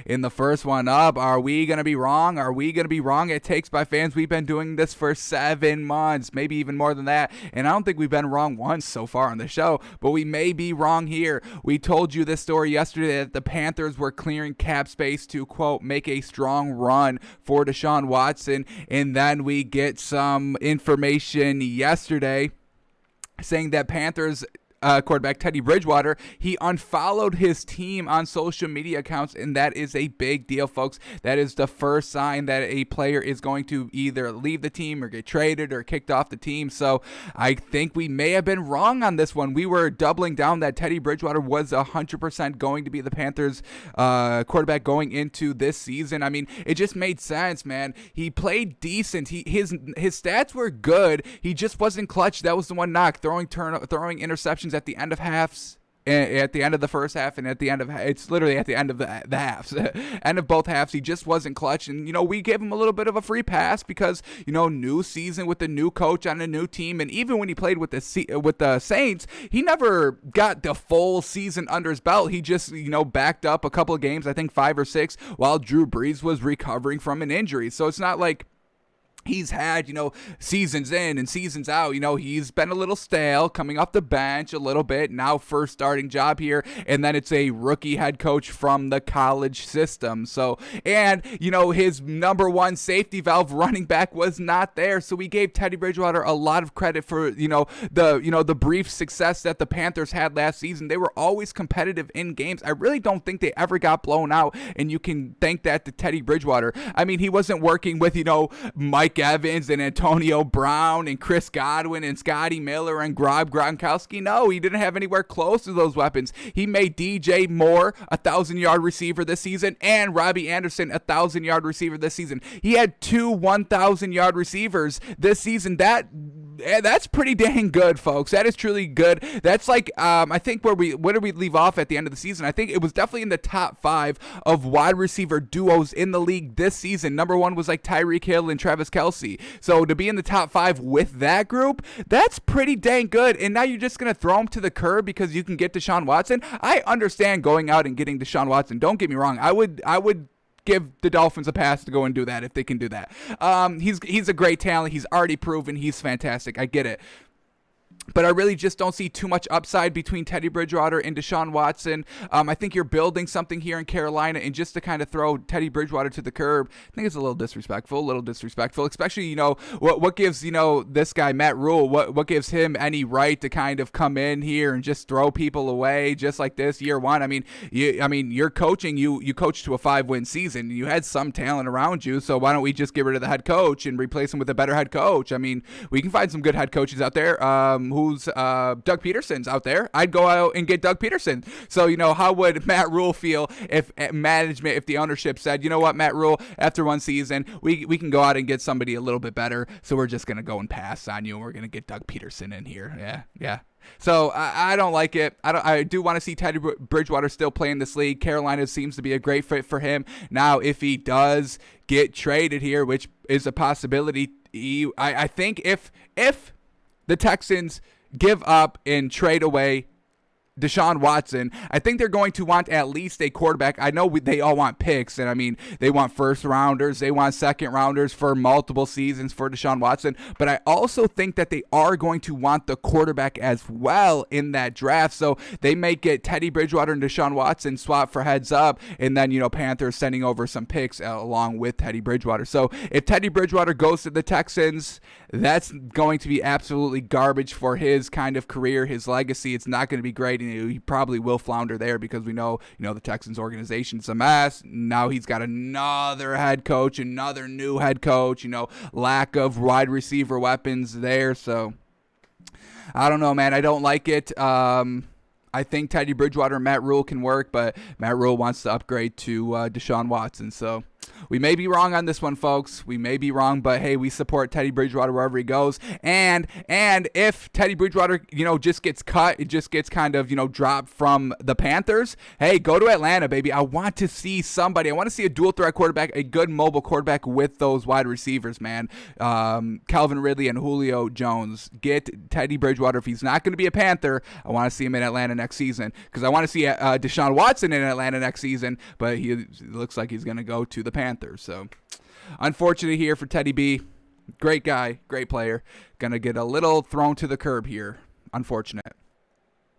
in the first one up. Are we going to be wrong? Are we going to be wrong at Takes by Fans? We've been doing this for 7 months, maybe even more than that, and I don't think we've been wrong once so far on the show, but we may be wrong here. We told you this story yesterday that the Panthers were clearing cap space to, quote, make a strong run for Deshaun Watson, and then we get some information yesterday saying that Panthers quarterback Teddy Bridgewater, he unfollowed his team on social media accounts, and that is a big deal, folks. That is the first sign that a player is going to either leave the team or get traded or kicked off the team. So I think we may have been wrong on this one. We were doubling down that Teddy Bridgewater was 100% going to be the Panthers quarterback going into this season. I mean, it just made sense, man. He played decent. His stats were good. He just wasn't clutch. That was the one knock. Throwing interceptions at the end of halves, at the end of the first half, and at the end of it's literally at the end of the halves, end of both halves. He just wasn't clutch, and we gave him a little bit of a free pass because new season with a new coach on a new team, and even when he played with the Saints, he never got the full season under his belt. He just backed up a couple of games, I think 5 or 6, while Drew Brees was recovering from an injury. So it's not like he's had, seasons in and seasons out. He's been a little stale, coming off the bench a little bit. Now first starting job here, and then it's a rookie head coach from the college system. So, and, his number one safety valve running back was not there. So we gave Teddy Bridgewater a lot of credit for, the brief success that the Panthers had last season. They were always competitive in games. I really don't think they ever got blown out, and you can thank that to Teddy Bridgewater. I mean, he wasn't working with, Mike Evans and Antonio Brown and Chris Godwin and Scotty Miller and Gronkowski. No, he didn't have anywhere close to those weapons. He made DJ Moore a 1,000-yard receiver this season and Robbie Anderson a 1,000-yard receiver this season. He had 2 1,000-yard receivers this season. That's pretty dang good, folks. That is truly good. That's like, I think where did we leave off at the end of the season? I think it was definitely in the top 5 of wide receiver duos in the league this season. Number 1 was like Tyreek Hill and Travis Kelce. So to be in the top 5 with that group, that's pretty dang good. And now you're just going to throw him to the curb because you can get Deshaun Watson. I understand going out and getting Deshaun Watson. Don't get me wrong. I would give the Dolphins a pass to go and do that if they can do that. He's a great talent. He's already proven he's fantastic. I get it. But I really just don't see too much upside between Teddy Bridgewater and Deshaun Watson. I think you're building something here in Carolina, and just to kind of throw Teddy Bridgewater to the curb, I think it's a little disrespectful, especially, what gives, this guy, Matt Rule, what gives him any right to kind of come in here and just throw people away just like this year one? I mean, you're coaching, you coached to a 5-win season. You had some talent around you, so why don't we just get rid of the head coach and replace him with a better head coach? I mean, we can find some good head coaches out there. Doug Peterson's out there. I'd go out and get Doug Peterson. So, how would Matt Rule feel if the ownership said, you know what, Matt Rule, after one season, we can go out and get somebody a little bit better, so we're just going to go and pass on you, and we're going to get Doug Peterson in here. Yeah. So I don't like it. I do want to see Teddy Bridgewater still play in this league. Carolina seems to be a great fit for him. Now, if he does get traded here, which is a possibility, I think if the Texans give up and trade away Deshaun Watson, I think they're going to want at least a quarterback. I know they all want picks, and I mean, they want first rounders, they want second rounders for multiple seasons for Deshaun Watson, but I also think that they are going to want the quarterback as well in that draft. So they may get Teddy Bridgewater and Deshaun Watson swap for heads up, and then, Panthers sending over some picks along with Teddy Bridgewater. So if Teddy Bridgewater goes to the Texans, that's going to be absolutely garbage for his kind of career, his legacy. It's not going to be great. He probably will flounder there because we know, the Texans organization's a mess. Now he's got another head coach, another new head coach, lack of wide receiver weapons there. So I don't know, man. I don't like it. I think Teddy Bridgewater and Matt Rule can work, but Matt Rule wants to upgrade to Deshaun Watson. So we may be wrong on this one, folks. We may be wrong, but hey, we support Teddy Bridgewater wherever he goes. And if Teddy Bridgewater, just gets cut, it just gets kind of, dropped from the Panthers, hey, go to Atlanta, baby. I want to see somebody. I want to see a dual threat quarterback, a good mobile quarterback with those wide receivers, man. Calvin Ridley and Julio Jones. Get Teddy Bridgewater. If he's not going to be a Panther, I want to see him in Atlanta next season, because I want to see Deshaun Watson in Atlanta next season, but he looks like he's going to go to the Panthers. So unfortunate here for Teddy B. Great guy, great player. Going to get a little thrown to the curb here. Unfortunate.